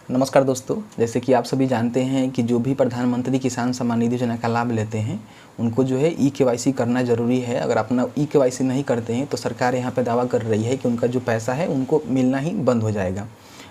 नमस्कार दोस्तों, जैसे कि आप सभी जानते हैं कि जो भी प्रधानमंत्री किसान सम्मान निधि योजना का लाभ लेते हैं उनको जो है ई-केवाईसी करना ज़रूरी है। अगर अपना ई-केवाईसी नहीं करते हैं तो सरकार यहाँ पे दावा कर रही है कि उनका जो पैसा है उनको मिलना ही बंद हो जाएगा।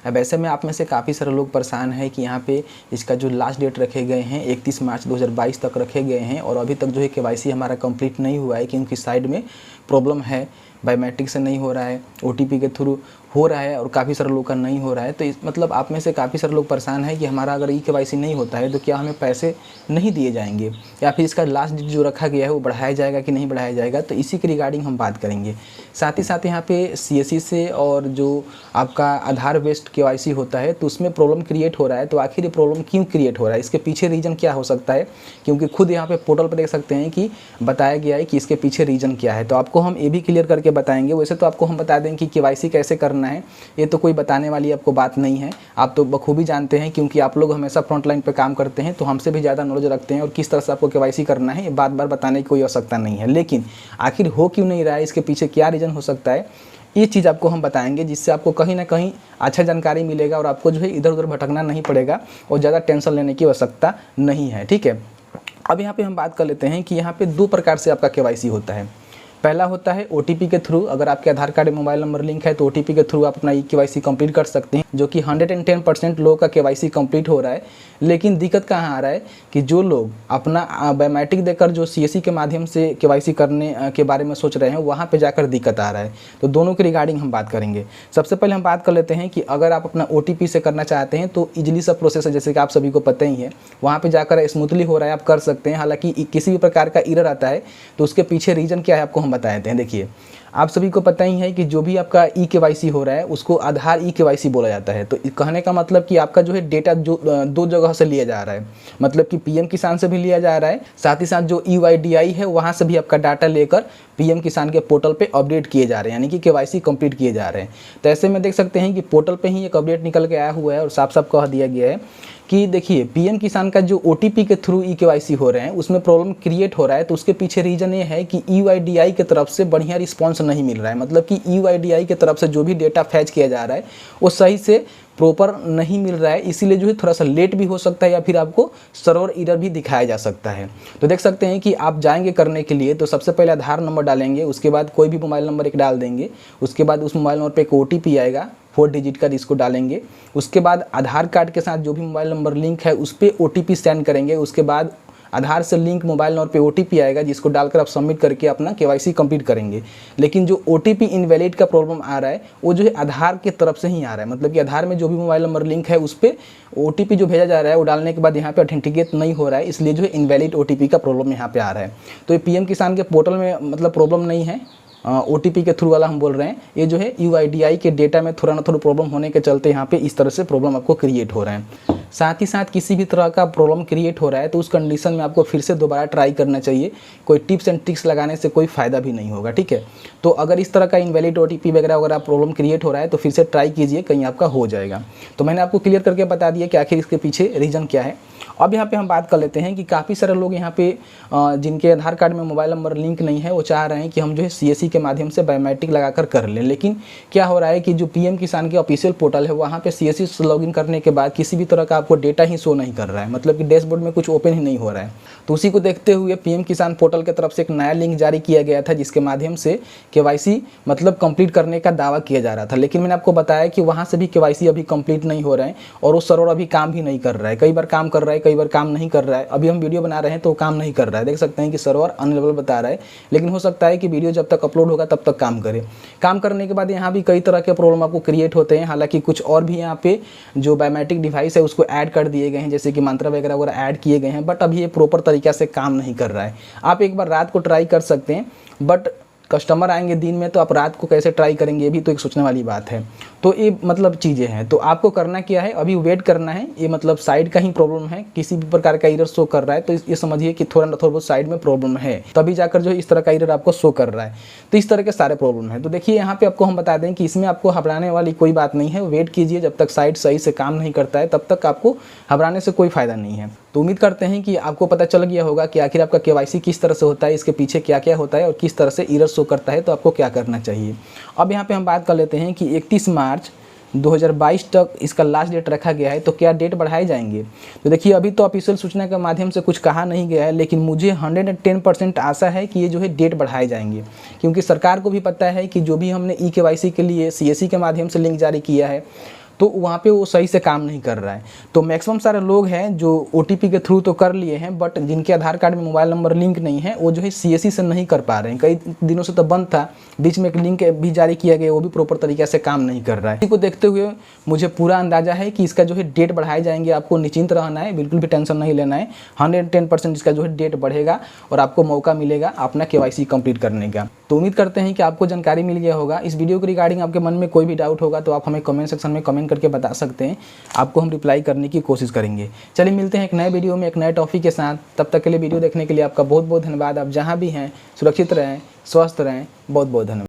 अब ऐसे में आप में से काफ़ी सारे लोग परेशान हैं कि यहाँ पे इसका जो लास्ट डेट रखे गए हैं 31 मार्च 2022 तक रखे गए हैं और अभी तक जो है केवाईसी हमारा कंप्लीट नहीं हुआ है क्योंकि साइड में प्रॉब्लम है, बायोमेट्रिक से नहीं हो रहा है, ओटीपी के थ्रू हो रहा है और काफ़ी सारे लोग का नहीं हो रहा है। तो मतलब आप में से काफ़ी सारे लोग परेशान हैं कि हमारा अगर ई-केवाईसी नहीं होता है तो क्या हमें पैसे नहीं दिए जाएंगे या फिर इसका लास्ट डेट जो रखा गया है वो बढ़ाया जाएगा कि नहीं बढ़ाया जाएगा। तो इसी के रिगार्डिंग हम बात करेंगे। साथ ही साथ यहाँ पे सीएससी से और जो आपका आधार बेस्ड केवाईसी होता है तो उसमें प्रॉब्लम क्रिएट हो रहा है। तो आखिर ये प्रॉब्लम क्यों क्रिएट हो रहा है, इसके पीछे रीज़न क्या हो सकता है, क्योंकि खुद यहाँ पे पोर्टल पर देख सकते हैं कि बताया गया है कि इसके पीछे रीज़न क्या है। तो आपको हम ये भी क्लियर करके बताएंगे। वैसे तो आपको हम बता दें कि केवाईसी कैसे करना है, ये तो कोई बताने वाली आपको बात नहीं है, आप तो बखूबी जानते हैं क्योंकि आप लोग हमेशा फ्रंट लाइन पे काम करते हैं तो हमसे भी ज़्यादा नॉलेज रखते हैं और किस तरह से आपको केवाईसी करना है ये बार बार बताने की कोई आवश्यकता नहीं है। लेकिन आखिर हो क्यों नहीं रहा है, इसके पीछे क्या रीज़न हो सकता है, ये चीज़ आपको हम बताएंगे जिससे आपको कहीं ना कहीं अच्छा जानकारी मिलेगा और आपको जो है इधर उधर भटकना नहीं पड़ेगा और ज़्यादा टेंशन लेने की आवश्यकता नहीं है। ठीक है, अब यहाँ पे हम बात कर लेते हैं कि यहाँ पे दो प्रकार से आपका केवाईसी होता है। पहला होता है ओटीपी के थ्रू। अगर आपके आधार कार्ड में मोबाइल नंबर लिंक है तो ओटीपी के थ्रू आप अपना ई-केवाईसी कंप्लीट कर सकते हैं, जो कि 110% लोगों का केवाईसी कंप्लीट हो रहा है। लेकिन दिक्कत कहाँ आ रहा है कि जो लोग अपना बायोमेट्रिक देकर जो सीएससी के माध्यम से केवाईसी करने के बारे में सोच रहे हैं वहाँ पे जाकर दिक्कत आ रहा है। तो दोनों के रिगार्डिंग हम बात करेंगे। सबसे पहले हम बात कर लेते हैं कि अगर आप अपना ओटीपी से करना चाहते हैं तो ईजिली सा प्रोसेस है, जैसे कि आप सभी को पता ही है। वहाँ पर जाकर स्मूथली हो रहा है, आप कर सकते हैं। हालाँकि किसी भी प्रकार का एरर आता है तो उसके पीछे रीज़न क्या है आपको हम बता देते हैं। देखिए, आप सभी को पता ही है कि जो भी आपका ई-केवाईसी हो रहा है उसको आधार ई-केवाईसी बोला जाता है। तो कहने का मतलब कि आपका जो है डेटा जो दो जगह से लिया जा रहा है, मतलब कि पीएम किसान से भी लिया जा रहा है, साथ ही साथ जो ईवाईडीआई है वहाँ से भी आपका डाटा लेकर पीएम किसान के पोर्टल पे अपडेट किए जा रहे हैं, यानी कि केवाईसी कंप्लीट किए जा रहे हैं। तो ऐसे में देख सकते हैं कि पोर्टल पे ही एक अपडेट निकल के आया हुआ है और साफ साफ कह दिया गया है कि देखिए पीएम किसान का जो ओटीपी के थ्रू ई-केवाईसी हो रहे हैं उसमें प्रॉब्लम क्रिएट हो रहा है। तो उसके पीछे रीज़न ये है कि ईवाईडीआई की तरफ से बढ़िया रिस्पांस नहीं मिल रहा है, मतलब कि ईवाईडीआई की तरफ से जो भी डेटा फैच किया जा रहा है वो सही से प्रॉपर नहीं मिल रहा है, इसीलिए जो है थोड़ा सा लेट भी हो सकता है या फिर आपको सर्वर एरर भी दिखाया जा सकता है। तो देख सकते हैं कि आप जाएंगे करने के लिए तो सबसे पहले आधार नंबर डालेंगे, उसके बाद कोई भी मोबाइल नंबर एक डाल देंगे, उसके बाद उस मोबाइल नंबर पे एक ओटीपी आएगा 4 डिजिट का, जिसको डालेंगे। उसके बाद आधार कार्ड के साथ जो भी मोबाइल नंबर लिंक है उस पर ओटीपी सेंड करेंगे। उसके बाद आधार से लिंक मोबाइल नंबर पे ओटीपी आएगा जिसको डालकर आप सबमिट करके अपना केवाईसी कंप्लीट करेंगे। लेकिन जो ओटीपी इनवैलिड का प्रॉब्लम आ रहा है वो जो है आधार की तरफ से ही आ रहा है, मतलब कि आधार में जो भी मोबाइल नंबर लिंक है उस पर ओटीपी जो भेजा जा रहा है वो डालने के बाद यहाँ पे ऑथेंटिकेट नहीं हो रहा है, इसलिए जो है इनवैलिड ओटीपी का प्रॉब्लम यहाँ पे आ रहा है। तो ये पीएम किसान के पोर्टल में मतलब प्रॉब्लम नहीं है, ओटीपी के थ्रू वाला हम बोल रहे हैं। ये जो है यूआईडीआई के डेटा में थोड़ा ना थोड़ा प्रॉब्लम होने के चलते यहाँ पे इस तरह से प्रॉब्लम आपको क्रिएट हो रहा है। साथ ही साथ किसी भी तरह का प्रॉब्लम क्रिएट हो रहा है तो उस कंडीशन में आपको फिर से दोबारा ट्राई करना चाहिए। कोई टिप्स एंड ट्रिक्स लगाने से कोई फ़ायदा भी नहीं होगा। ठीक है, तो अगर इस तरह का इनवैलिड ओटीपी वगैरह वगैरह प्रॉब्लम क्रिएट हो रहा है तो फिर से ट्राई कीजिए, कहीं आपका हो जाएगा। तो मैंने आपको क्लियर करके बता दिया कि आखिर इसके पीछे रीज़न क्या है। अब यहाँ पे हम बात कर लेते हैं कि काफ़ी सारे लोग यहाँ पे जिनके आधार कार्ड में मोबाइल नंबर लिंक नहीं है वो चाह रहे हैं कि हम जो है सीएससी के माध्यम से बायोमेट्रिक लगाकर कर लें। लेकिन क्या हो रहा है कि जो पीएम किसान के ऑफिशियल पोर्टल है वहाँ पे सीएससी से लॉगिन करने के बाद किसी भी तरह का आपको डेटा ही शो नहीं कर रहा है, मतलब कि डैशबोर्ड में कुछ ओपन ही नहीं हो रहा है। तो उसी को देखते हुए पीएम किसान पोर्टल की तरफ से एक नया लिंक जारी किया गया था जिसके माध्यम से केवाईसी मतलब कंप्लीट करने का दावा किया जा रहा था। लेकिन मैंने आपको बताया कि वहाँ से भी केवाईसी अभी कंप्लीट नहीं हो रहा है और वो सर्वर अभी काम भी नहीं कर रहा है। कई बार काम कर रहा है, कई बार काम नहीं कर रहा है। अभी हम वीडियो बना रहे हैं तो काम नहीं कर रहा है, देख सकते हैं कि सर्वर अनअवेलेबल बता रहा है। लेकिन हो सकता है कि वीडियो जब तक अपलोड होगा तब तक काम करे। काम करने के बाद यहाँ भी कई तरह के प्रॉब्लम आपको क्रिएट होते हैं। हालांकि कुछ और भी यहाँ पे जो बायोमेट्रिक डिवाइस है उसको ऐड कर दिए गए हैं, जैसे कि मंत्र वगैरह वगैरह ऐड किए गए हैं, बट अभी ये प्रॉपर तरीक़े से काम नहीं कर रहा है। आप एक बार रात को ट्राई कर सकते हैं, बट कस्टमर आएंगे दिन में तो आप रात को कैसे ट्राई करेंगे, ये भी तो एक सोचने वाली बात है। तो ये मतलब चीज़ें हैं। तो आपको करना क्या है, अभी वेट करना है। ये मतलब साइड का ही प्रॉब्लम है, किसी भी प्रकार का एरर शो कर रहा है तो ये समझिए कि थोड़ा ना थोड़ा बहुत साइड में प्रॉब्लम है, तभी जाकर जो इस तरह का एरर आपको शो कर रहा है। तो इस तरह के सारे प्रॉब्लम है। तो देखिए यहाँ पे आपको हम बता दें कि इसमें आपको घबराने वाली कोई बात नहीं है। वेट कीजिए, जब तक साइट सही से काम नहीं करता है तब तक आपको घबराने से कोई फ़ायदा नहीं है। तो उम्मीद करते हैं कि आपको पता चल गया होगा कि आखिर आपका केवाईसी किस तरह से होता है, इसके पीछे क्या क्या होता है और किस तरह से एरर शो करता है, तो आपको क्या करना चाहिए। अब यहाँ पे हम बात कर लेते हैं कि 31 मार्च 2022 तक इसका लास्ट डेट रखा गया है, तो क्या डेट बढ़ाए जाएंगे? तो देखिए अभी तो ऑफिशियल सूचना के माध्यम से कुछ कहा नहीं गया है, लेकिन मुझे 110% आशा है कि ये जो है डेट बढ़ाए जाएंगे, क्योंकि सरकार को भी पता है कि जो भी हमने ई-केवाईसी के लिए CSC के माध्यम से लिंक जारी किया है तो वहाँ पे वो सही से काम नहीं कर रहा है। तो मैक्सिमम सारे लोग हैं जो OTP के थ्रू तो कर लिए हैं, बट जिनके आधार कार्ड में मोबाइल नंबर लिंक नहीं है वो जो है CSC से नहीं कर पा रहे हैं। कई दिनों से तो बंद था, बीच में एक लिंक भी जारी किया गया, वो भी प्रॉपर तरीके से काम नहीं कर रहा है। इसी को देखते हुए मुझे पूरा अंदाजा है कि इसका जो है डेट बढ़ाए जाएंगे। आपको निश्चिंत रहना है, बिल्कुल भी टेंशन नहीं लेना है। 110% इसका जो है डेट बढ़ेगा और आपको मौका मिलेगा अपना KYC कंप्लीट करने का। तो उम्मीद करते हैं कि आपको जानकारी मिल गया होगा। इस वीडियो के रिगार्डिंग आपके मन में कोई भी डाउट होगा तो आप हमें कमेंट सेक्शन में कमेंट करके बता सकते हैं, आपको हम रिप्लाई करने की कोशिश करेंगे। चलिए मिलते हैं एक नए वीडियो में एक नए टॉपिक के साथ। तब तक के लिए वीडियो देखने के लिए आपका बहुत बहुत धन्यवाद। आप जहाँ भी हैं सुरक्षित रहें, स्वस्थ रहें। बहुत बहुत धन्यवाद।